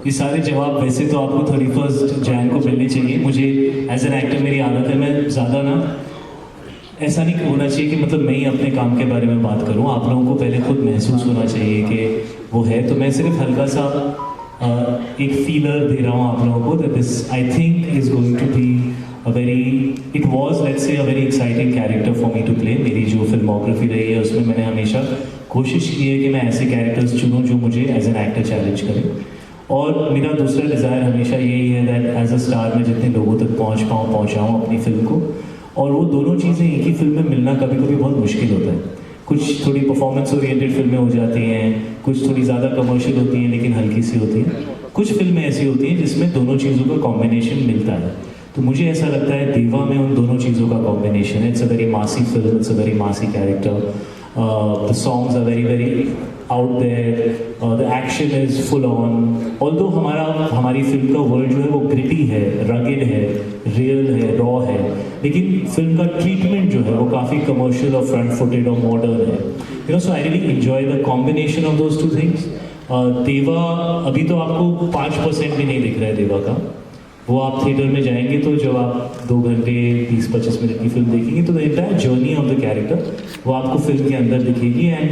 ये सारे जवाब वैसे तो आपको 31 जैन को मिलने चाहिए। मुझे एज एन एक्टर मेरी आदत है, मैं ज़्यादा ना ऐसा नहीं होना चाहिए कि मतलब मैं ही अपने काम के बारे में बात करूं। आप लोगों को पहले खुद महसूस होना चाहिए कि वो है। तो मैं सिर्फ हल्का सा एक फीलर दे रहा हूं आप लोगों को that this I think is going to be a very, it was let's say a very exciting character for me to play. मेरी जो फिल्मोग्राफी रही है उसमें मैंने हमेशा कोशिश की है कि मैं ऐसे कैरेक्टर्स चुनूं जो मुझे एज एन एक्टर चैलेंज करें। और मेरा दूसरा डिज़ायर हमेशा यही है दैट एज अ स्टार मैं जितने लोगों तक पहुँचाऊँ अपनी फिल्म को। और वो दोनों चीज़ें एक ही फिल्म में मिलना कभी कभी बहुत मुश्किल होता है। कुछ थोड़ी परफॉर्मेंस ओरिएंटेड फिल्में हो जाती हैं, कुछ थोड़ी ज़्यादा कमर्शियल होती हैं लेकिन हल्की सी होती हैं, कुछ फिल्में ऐसी होती हैं जिसमें दोनों चीज़ों का कॉम्बिनेशन मिलता है। तो मुझे ऐसा लगता है देवा में उन दोनों चीज़ों का कॉम्बिनेशन है। इट्स अ वेरी मासी फिल्म, इट्स अ वेरी मासी character, the songs are very out there, the action is full on, although हमारी फिल्म का वर्ल्ड जो है वो ग्रिटी है, रगेड है, रियल है, रॉ है, लेकिन फिल्म का ट्रीटमेंट जो है वो काफ़ी कमर्शियल और फ्रंट फुटेड और मॉडर्न है। You know, so I really enjoy the combination of those two things. देवा अभी तो आपको 5% भी नहीं दिख रहा है देवा का। वो आप थिएटर में जाएंगे तो जब आप 2 घंटे 20-25 मिनट की फिल्म देखेंगे तो the entire journey of the character वो आपको फिल्म के अंदर दिखेगी। And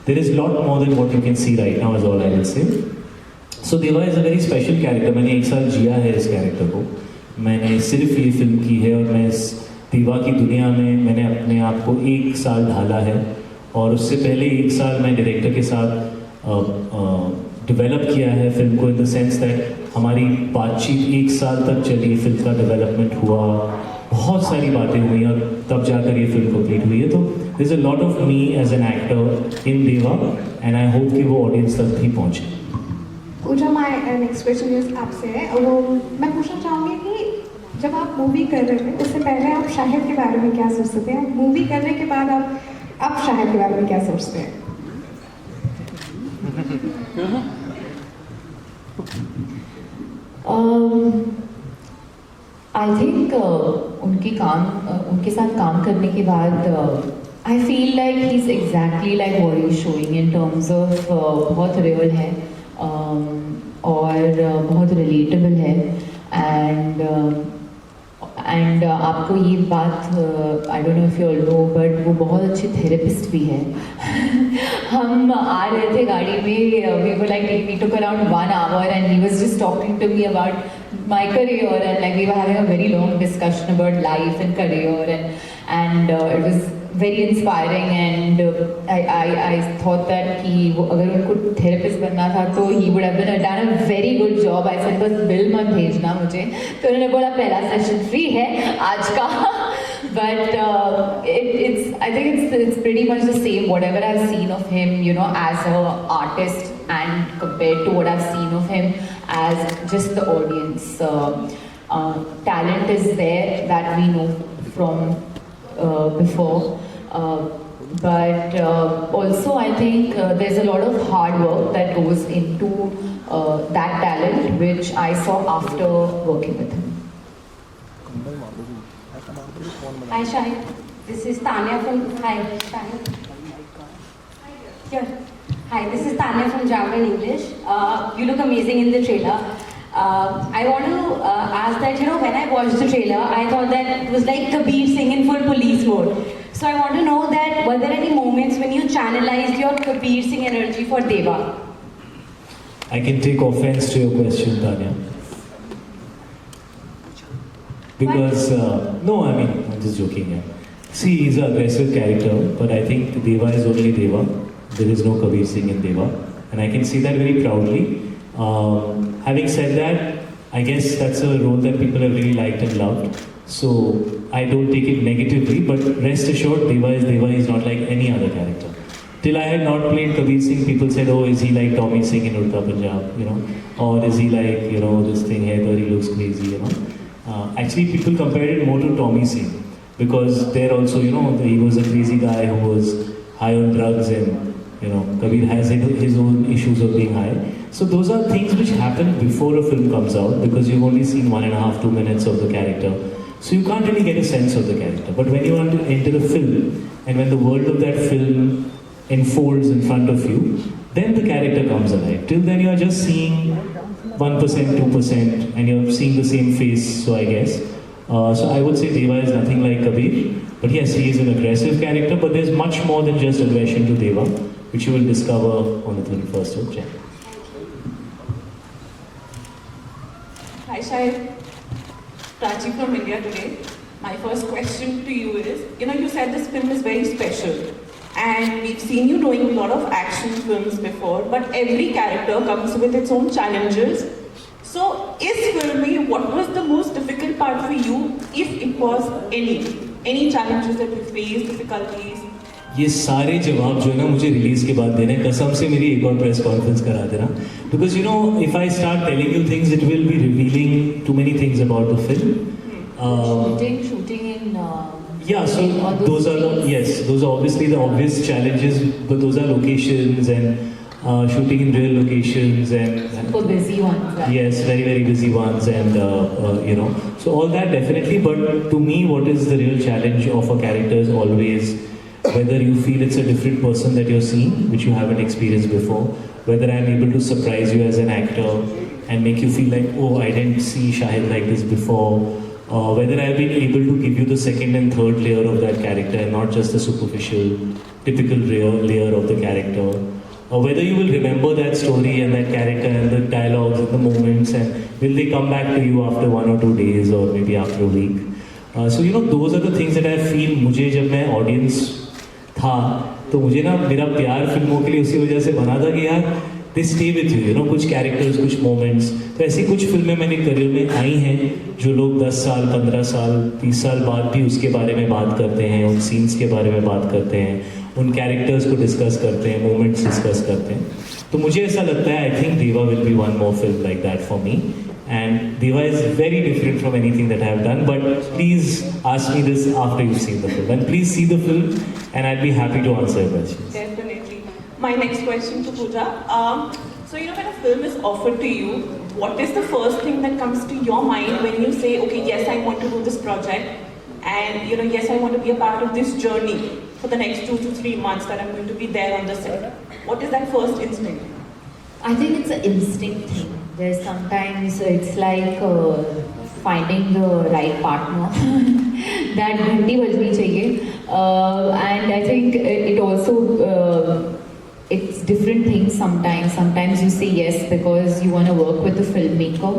there is lot more than what you can see right now, is all I will say. So Deva is a very special character. मैंने 1 साल जिया है इस कैरेक्टर को, मैंने सिर्फ ये फिल्म की है और मैं इस देवा की दुनिया में मैंने अपने आप को 1 साल ढाला है। और उससे पहले 1 साल मैं डायरेक्टर के साथ डेवलप किया है फिल्म को, इन द सेंस दैट हमारी बातचीत 1 साल तक चली, फिल्म का डेवलपमेंट हुआ, बहुत सारी बातें हुई और तब जाकर ये फिल्म कंप्लीट हुई है। तो there is a lot of me as an actor in Deva and I hope कि वो ऑडियंस तक भी पहुंचे। पूजा, माय नेक्स्ट क्वेश्चन आपसे है वो मैं पूछना चाहूँगी कि जब आप मूवी कर रहे थे उससे पहले आप शाहिद के बारे में क्या सोचते थे, मूवी करने के बाद आप शाहिद के बारे में क्या सोचते हैं? आई थिंक उनके साथ काम करने के बाद आई feel like he is exactly like what he is showing in terms of बहुत रियल है और बहुत रिलेटेबल है। एंड आपको ये बात I don't know if you all know but वो बहुत अच्छे थेरेपिस्ट भी है। हम आ रहे थे गाड़ी में, we were like we took around 1 hour and he was just talking to me about my career and like we were having a very long discussion about life and career and it was very inspiring and I thought that कि वो अगर उनको therapist बनना था तो he would have done a very good job. I said बस bill मत भेजना मुझे, तो उन्होंने बोला पहला सेशन फ्री है आज का but I think it's pretty much the same whatever I've seen of him, you know, as a artist and compared to what I've seen of him as just the audience. Talent is there that we know from before, but also I think there's a lot of hard work that goes into that talent which I saw after working with him. Hi Shahid, this is Tanya from Shahid. Here. Hi, this is Tanya from Jammer in English. You look amazing in the trailer. I want to ask that, you know, when I watched the trailer, I thought that it was like Kabir Singh in full police mode. So I want to know that were there any moments when you channelized your Kabir Singh energy for Deva? I can take offense to your question, Tanya. Because, no, I mean, I'm just joking here. See, he's an aggressive character, but I think Deva is only Deva. There is no Kabir Singh in Deva. And I can say that very proudly. Having said that, I guess that's a role that people have really liked and loved. So I don't take it negatively, but rest assured, Deva is Deva. He's not like any other character. Till I had not played Kabir Singh, people said, "Oh, is he like Tommy Singh in Udta Punjab? You know, or is he like, you know, this thing here where he looks crazy? You know." Actually, people compared it more to Tommy Singh because there also, you know, he was a crazy guy who was high on drugs and. You know, Kabir has his own issues of being high. So those are things which happen before a film comes out because you've only seen 1.5-2 minutes of the character. So you can't really get a sense of the character. But when you enter the film and when the world of that film unfolds in front of you, then the character comes alive. Till then you are just seeing 1%, 2%, and you're seeing the same face, so I guess. So I would say Deva is nothing like Kabir, but yes, he is an aggressive character, but there's much more than just aggression to Deva, which you will discover on the 31st of January. Hi Shahid, Prachi from India Today. My first question to you is, you said this film is very special, and we've seen you doing a lot of action films before, but every character comes with its own challenges. So, इस film में what was the most difficult part for you, if it was any challenges that you faced, difficulties? ये सारे जवाब जो है ना मुझे release के बाद देने, कसम से मेरी एक और प्रेस कॉन्फ्रेंस करा देना, because you know if I start telling you things it will be revealing to many things about the film. Shooting in Yeah, so on those are the, scenes. yes, those are obviously the obvious challenges, but those are locations and shooting in real locations and super busy ones, right? yes, very very busy ones, and so all that definitely. But to me, what is the real challenge of a character is always whether you feel it's a different person that you're seeing, which you haven't experienced before. Whether I'm able to surprise you as an actor and make you feel like, oh, I didn't see Shahid like this before. Whether I've been able to give you the second and third layer of that character and not just the superficial, typical layer of the character. Or whether you will remember that story and that character and the dialogues and the moments, and will they come back to you after 1 or 2 days or maybe after a week. So those are the things that I feel मुझे जब मैं audience था तो मुझे ना मेरा प्यार फिल्मों के लिए उसी वजह से बना था कि यार दे स्टे विथ यू, कुछ कैरेक्टर्स, कुछ मोमेंट्स. तो ऐसी कुछ फिल्में मैंने करियर में आई हैं जो लोग 10 साल, 15 साल, 30 साल बाद भी उसके बारे में बात करते हैं, उन सीन्स के बारे में बात करते हैं, उन कैरेक्टर्स को डिस्कस करते हैं, मोमेंट्स डिस्कस करते हैं. तो मुझे ऐसा लगता है आई थिंक देवा will be one more film like that for me. And Deva is very different from anything that I have done, but please ask me this after you've seen the film. And please see the film and I'll be happy to answer your questions. Definitely. My next question to Pooja. So when a film is offered to you, what is the first thing that comes to your mind when you say, okay, yes, I want to do this project, and yes, I want to be a part of this journey for the next 2 to 3 months that I'm going to be there on the set? What is that first instinct? I think it's an instinct thing. There's sometimes it's like finding the right partner. That घंटी बजनी चाहिए. And I think it also it's different things sometimes. Sometimes you say yes because you want to work with the filmmaker.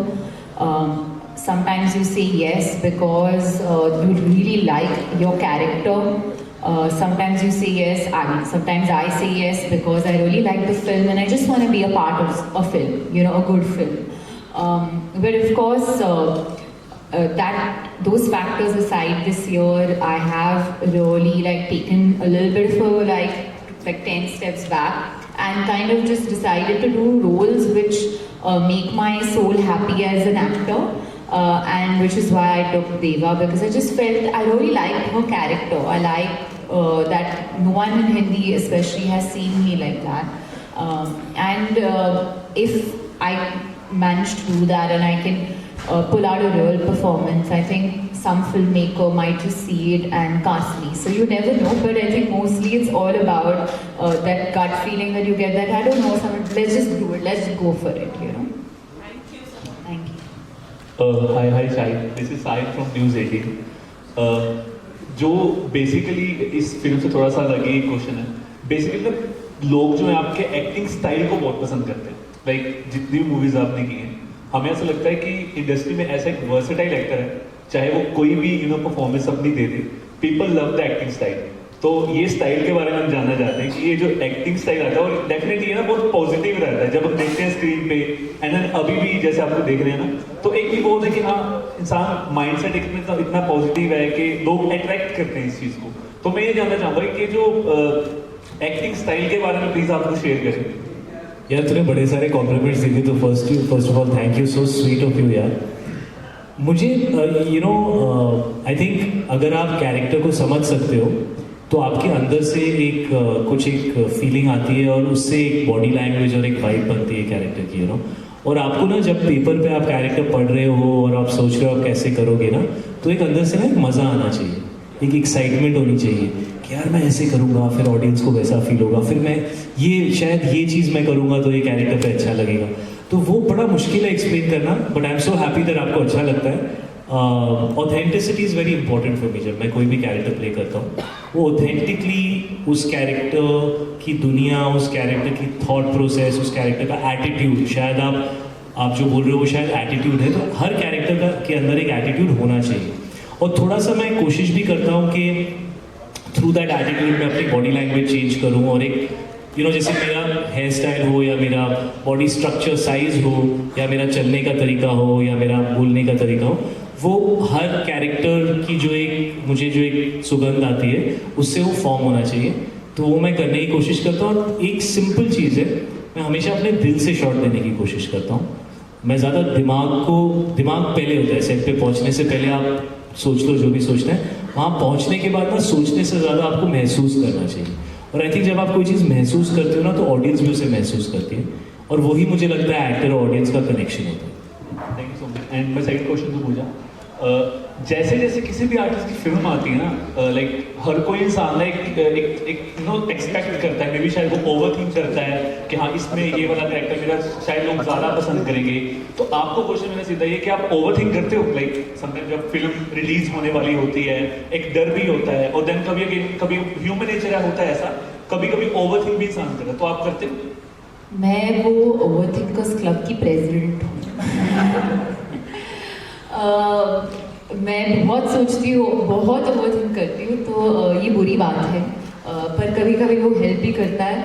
Sometimes you say yes because you really like your character. Sometimes you say yes, sometimes I say yes because I really like the film and I just want to be a part of a film, a good film. But of course, those factors aside, this year I have really taken a little bit of a 10 steps back and kind of just decided to do roles which make my soul happy as an actor. And which is why I took Deva, because I just felt I really liked her character. I like that no one in Hindi especially has seen me like that. And if I manage to do that and I can pull out a real performance, I think some filmmaker might just see it and cast me. So you never know, but I think mostly it's all about that gut feeling that you get that, I don't know, let's just do it, let's go for it, Thank you so much. Thank you. Hi Shahid, this is Sahid from News 18. जो basically इस film से थोड़ा सा अलग ही question है. Basically लोग जो है आपके एक्टिंग स्टाइल को बहुत पसंद करते हैं. लाइक जितनी भी मूवीज आपने की हैं, हमें ऐसा लगता है कि इंडस्ट्री में ऐसा एक वर्सेटाइल एक्टर है, चाहे वो कोई भी परफॉर्मेंस अपनी दे दे, people love the acting style. तो ये स्टाइल के बारे में हम जानना चाहते हैं कि ये जो एक्टिंग स्टाइल आता है और डेफिनेटली ना बहुत पॉजिटिव रहता है जब हम देखते हैं स्क्रीन पे. एंड देन अभी भी जैसे आप लोग देख रहे हैं ना, तो एक भी बहुत है कि हाँ इंसान माइंडसेट इतना पॉजिटिव है कि लोग अट्रैक्ट करते हैं इस चीज़ को. तो मैं ये जानना चाहूँगा कि जो एक्टिंग स्टाइल के बारे में प्लीज़ आप लोग शेयर करें. यार तूने बड़े सारे कॉम्प्लीमेंट्स दिए, तो first of all thank you, so sweet of you यार. मुझे आई थिंक अगर आप कैरेक्टर को समझ सकते हो तो आपके अंदर से एक फीलिंग आती है और उससे एक बॉडी लैंग्वेज और एक वाइब बनती है कैरेक्टर की, और आपको ना जब पेपर पे आप कैरेक्टर पढ़ रहे हो और आप सोच रहे हो आप कैसे करोगे ना, तो एक अंदर से ना एक मज़ा आना चाहिए, एक एक्साइटमेंट होनी चाहिए कि यार मैं ऐसे करूँगा फिर ऑडियंस को वैसा फील होगा, फिर मैं ये शायद ये चीज़ मैं करूँगा तो ये कैरेक्टर पे अच्छा लगेगा। तो वो बड़ा मुश्किल है एक्सप्लेन करना, but I am so happy that आपको अच्छा लगता है। Authenticity is very important for me. जब मैं कोई भी कैरेक्टर प्ले करता हूँ, वो ऑथेंटिकली उस कैरेक्टर की दुनिया, उस कैरेक्टर की थॉट प्रोसेस, उस कैरेक्टर का एटीट्यूड, शायद आप जो बोल रहे हो वो शायद एटीट्यूड है, तो हर कैरेक्टर का के अंदर एक एटीट्यूड होना चाहिए। और थोड़ा सा मैं कोशिश भी करता हूँ कि थ्रू दैट एटीट्यूड मैं अपनी बॉडी लैंग्वेज चेंज करूँ, और एक जैसे मेरा हेयर स्टाइल हो या मेरा बॉडी स्ट्रक्चर साइज हो या मेरा चलने का तरीका हो या मेरा बोलने का तरीका हो, वो हर कैरेक्टर की मुझे जो एक सुगंध आती है उससे वो फॉर्म होना चाहिए। तो वो मैं करने की कोशिश करता हूँ। और एक सिंपल चीज़ है, मैं हमेशा अपने दिल से शॉट देने की कोशिश करता हूँ। मैं ज़्यादा दिमाग पहले होता है, सेट पे पहुँचने से पहले आप सोच लो जो भी सोचना है, वहाँ पहुँचने के बाद ना सोचने से ज़्यादा आपको महसूस करना चाहिए। और आई थिंक जब आप कोई चीज़ महसूस करते हो ना, तो ऑडियंस भी उसे महसूस करती है, और वही मुझे लगता है एक्टर और ऑडियंस का कनेक्शन होता है। Thank you so much. And मैं सेकंड क्वेश्चन तो पूछा, जैसे जैसे किसी भी आर्टिस्ट की फिल्म आती है ना, लाइक हर कोई इंसान ना एक एक्सपेक्ट करता है, मे बी शायद वो ओवर थिंक करता है कि हाँ इसमें ये वाला कैरेक्टर मेरा शायद लोग ज़्यादा पसंद करेंगे। तो आपको क्वेश्चन मेरा सीधा ये कि आप ओवर थिंक करते हो? लाइक समटाइम जब फिल्म रिलीज होने वाली होती है, एक डर भी होता है, और देन कभी ह्यूमन नेचर होता है ऐसा, कभी कभी ओवर थिंक भी इंसान करता है, तो आप करते हो? मैं वो ओवर थिंकर्स क्लब की प्रेसिडेंट हूँ। मैं बहुत सोचती हूँ, बहुत ओवर थिंक करती हूँ, तो ये बुरी बात है। पर कभी कभी वो हेल्प भी करता है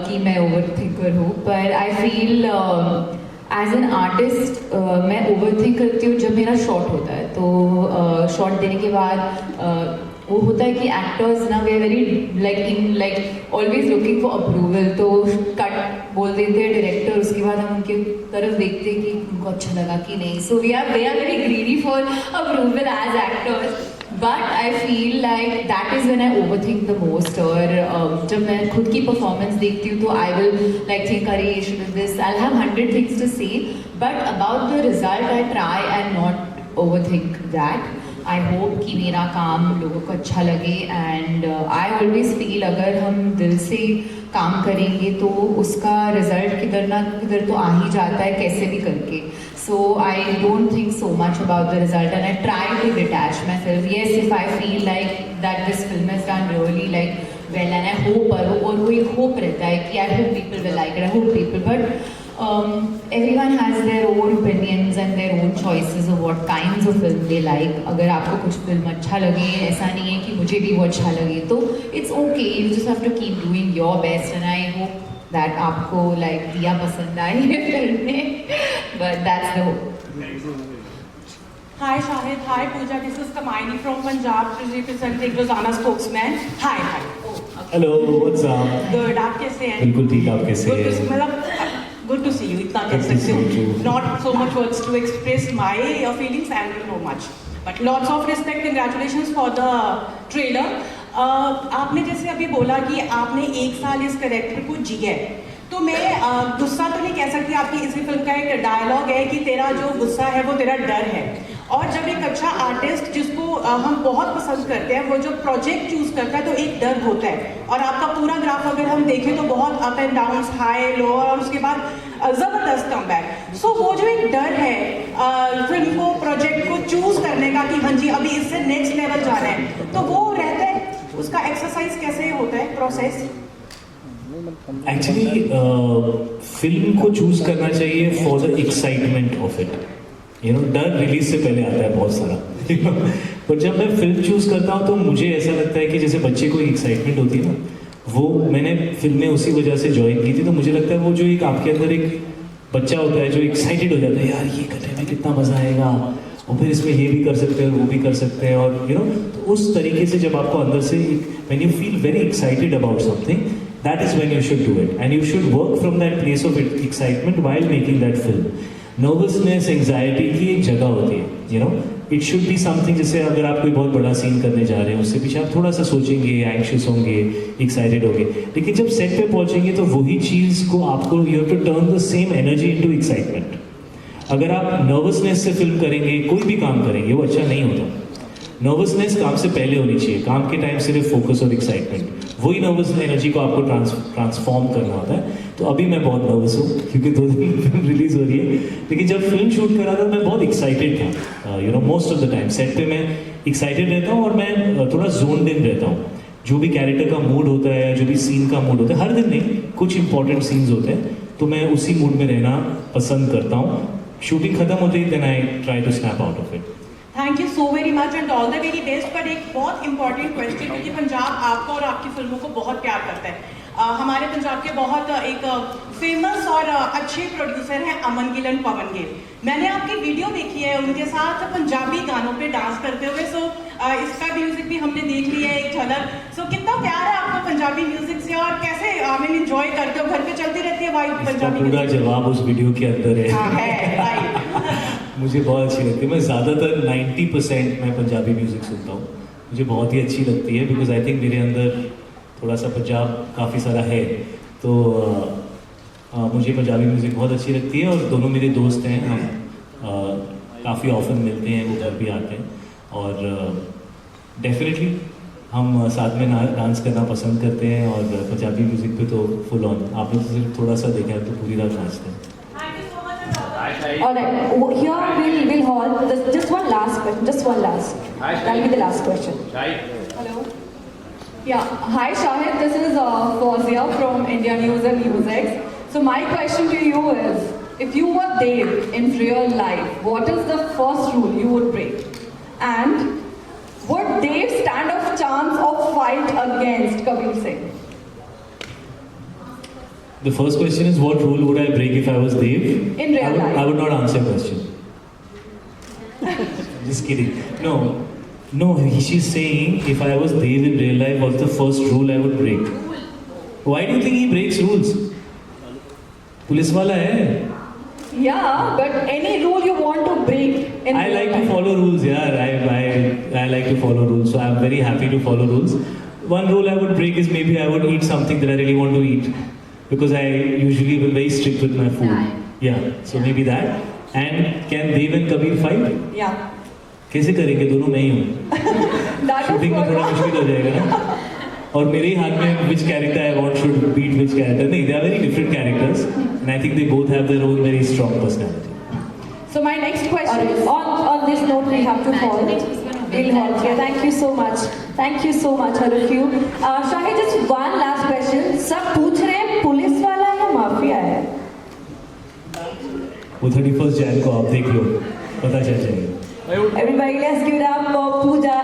कि मैं ओवर थिंकर हूँ। पर I feel as an artist मैं ओवर थिंक करती हूँ जब मेरा शॉट होता है। तो शॉट देने के बाद वो होता है कि एक्टर्स ना वे very like always looking for approval. तो कट बोल देते हैं डायरेक्टर, उसके बाद हम उनके तरफ देखते हैं कि उनको अच्छा लगा कि नहीं। So we are very greedy for approval as actors, but I feel like that is when I over think the most. और जब मैं खुद की परफॉर्मेंस देखती हूँ तो आई विल लाइक थिंक अरे you should this, I have 100 things to say, but about the result I try and not over think that. I hope कि मेरा काम लोगों को अच्छा लगे, एंड आई ऑलवेज फील अगर हम दिल से काम करेंगे तो उसका रिजल्ट किधर ना किधर तो आ ही जाता है, कैसे भी करके। So I don't think so much about the result and I try to detach myself. Yes, if I feel like that this film is done really like well and I hope, और वो एक hope रहता है कि I hope people will like it, I hope people, but everyone has their own opinions and their own choices of what kinds of film they like. अगर आपको कुछ film अच्छा लगे, ऐसा नहीं है कि मुझे भी वो अच्छा लगे, तो it's okay, you just have to keep doing your best and I hope that आपको like दिया पसंद आई है फिल्म में, but that's the hope. Hi Shahid, hi Pooja, this is Kamaini from Punjab representing Rosanna Spokesman. Hi. Oh, okay. Hello, what's up? Good, आप कैसे हैं? बिल्कुल ठीक, आप कैसे Good to see, हैं? मतलब good to see you. इतना कह Good to सकते see you हो. too. Not so much words to express my feelings and you know much. But lots of respect, congratulations for the trailer. आपने जैसे अभी बोला कि आपने 1 साल इस कैरेक्टर को जिया है, तो मैं गुस्सा तो नहीं कह सकती। आपकी इसी फिल्म का एक डायलॉग है कि तेरा जो गुस्सा है वो तेरा डर है। और जब एक अच्छा आर्टिस्ट जिसको हम बहुत पसंद करते हैं, वो जो प्रोजेक्ट चूज करता है तो एक डर होता है। और आपका पूरा ग्राफ अगर हम देखें तो बहुत up and down, high low, और उसके बाद ज़बरदस्त कमबैक। सो वो जो एक डर है फिल्म को, प्रोजेक्ट को चूज करने का कि हाँ जी अभी इससे नेक्स्ट लेवल जाना है, तो वो रहता है, उसका एक्सरसाइज कैसे होता है, प्रोसेस? एक्चुअली फिल्म को चूज करना चाहिए for the excitement of it. डर रिलीज से पहले आता है बहुत सारा, पर जब मैं फिल्म चूज करता हूँ तो मुझे ऐसा लगता है कि जैसे बच्चे को एक्साइटमेंट होती है ना, वो मैंने फिल्में उसी वजह से ज्वाइन की थी। तो मुझे लगता है वो जो एक आपके अंदर एक बच्चा होता है जो एक्साइटेड हो जाता है, यार ये करने में कितना मजा आएगा, और फिर इसमें ये भी कर सकते हैं, वो भी कर सकते हैं, और तो उस तरीके से जब आपको अंदर से when you feel very excited about something, that is when you should do it, and you should work from that place of excitement while making that film. Nervousness, anxiety की एक जगह होती है, it should be something, जैसे अगर आप कोई बहुत बड़ा सीन करने जा रहे हैं, उससे पीछे आप थोड़ा सा सोचेंगे, एंग्शियस होंगे, एक्साइटेड होंगे, लेकिन जब सेट पे पहुंचेंगे तो वही चीज़ को आपको you have to turn the same energy into excitement. अगर आप नर्वसनेस से फिल्म करेंगे, कोई भी काम करेंगे, वो अच्छा नहीं होता। नर्वसनेस काम से पहले होनी चाहिए, काम के टाइम सिर्फ फोकस और एक्साइटमेंट, वही नर्वस एनर्जी को आपको ट्रांसफॉर्म करना होता है। तो अभी मैं बहुत नर्वस हूँ क्योंकि 2 दिन फिल्म रिलीज हो रही है, लेकिन जब फिल्म शूट कर रहा था मैं बहुत एक्साइटेड था। You know, most of the time set पे मैं एक्साइटेड रहता हूँ और मैं थोड़ा जोन्ड इन रहता हूँ। जो भी कैरेक्टर का मूड होता है, जो भी सीन का मूड होता है, हर दिन नहीं, कुछ इंपॉर्टेंट सीन्स होते हैं, तो मैं उसी मूड में रहना पसंद करता हूँ। शूटिंग खत्म होते ही then I try to snap out of it. Thank you so very much and all the very best. पर एक बहुत इंपॉर्टेंट क्वेश्चन, क्योंकि पंजाब आपको और आपकी फिल्मों को बहुत प्यार करता है। हमारे पंजाब के बहुत एक फेमस और अच्छे प्रोड्यूसर हैं अमन गिल एंड पवन गिल। मैंने आपकी वीडियो देखी है उनके साथ पंजाबी गानों पे डांस करते हुए, सो इसका म्यूजिक भी हमने देख लिया है एक झलक। सो कितना प्यार है आपको पंजाबी म्यूजिक से और कैसे मैंने एंजॉय करते हो? घर पे चलती रहती है वाइब पंजाबी पूरा म्यूजिक? जवाब उस वीडियो के अंदर है। हाँ, है राइट। मुझे बहुत अच्छी लगती है। मैं ज़्यादातर 90% मैं पंजाबी म्यूज़िक सुनता हूँ, मुझे बहुत ही अच्छी लगती है, बिकॉज आई थिंक मेरे अंदर थोड़ा सा पंजाब काफ़ी सारा है, तो मुझे पंजाबी म्यूज़िक बहुत अच्छी लगती है। और दोनों मेरे दोस्त हैं, हम काफ़ी ऑफन मिलते हैं, वो घर भी आते हैं, और डेफिनेटली हम साथ में डांस करना पसंद करते हैं। और पंजाबी म्यूज़िक पे तो फुल ऑन, आपने तो सिर्फ थोड़ा सा देखा है तो पूरी रात नाचते हैं। All right, here we'll hold just one last question, just one last. That'll be the last question. Hello. Yeah, hi Shahid, this is Fawzia from India News and Newsx. So my question to you is, if you were Dev in real life, what is the first rule you would break? And would Dev stand a chance of fight against Kabir Singh? The first question is, what rule would I break if I was Dev? In real life. I would not answer your question. Just kidding. No, she's saying if I was Dev in real life, what's the first rule I would break? Why do you think he breaks rules? Police वाला है। Yeah, but any rule you want to break in I real like to life. follow rules, yeah. I like to follow rules, so I'm very happy to follow rules. One rule I would break is maybe I would eat something that I really want to eat, because I usually am very strict with my food. Yeah, so maybe that. And can Dev and Kabir fight? Yeah. कैसे करेंगे? दोनों मैं ही हूँ। That is shooting में थोड़ा what- मुश्किल हो जाएगा ना, और मेरे ही हाथ में which character I want should beat which character. नहीं, they are very different characters, and I think they both have their own very strong personality. So my next question Alright, is, on this note we have to call. We'll hold here. Thank you so much. Thank you so much, all of you. Shahid, just one last question. सब पूछ रहे हैं police वाला या mafia है? वो 31 जैन को आप देख लो, पता चल जाएगा। Everybody, let's give it up for Pooja.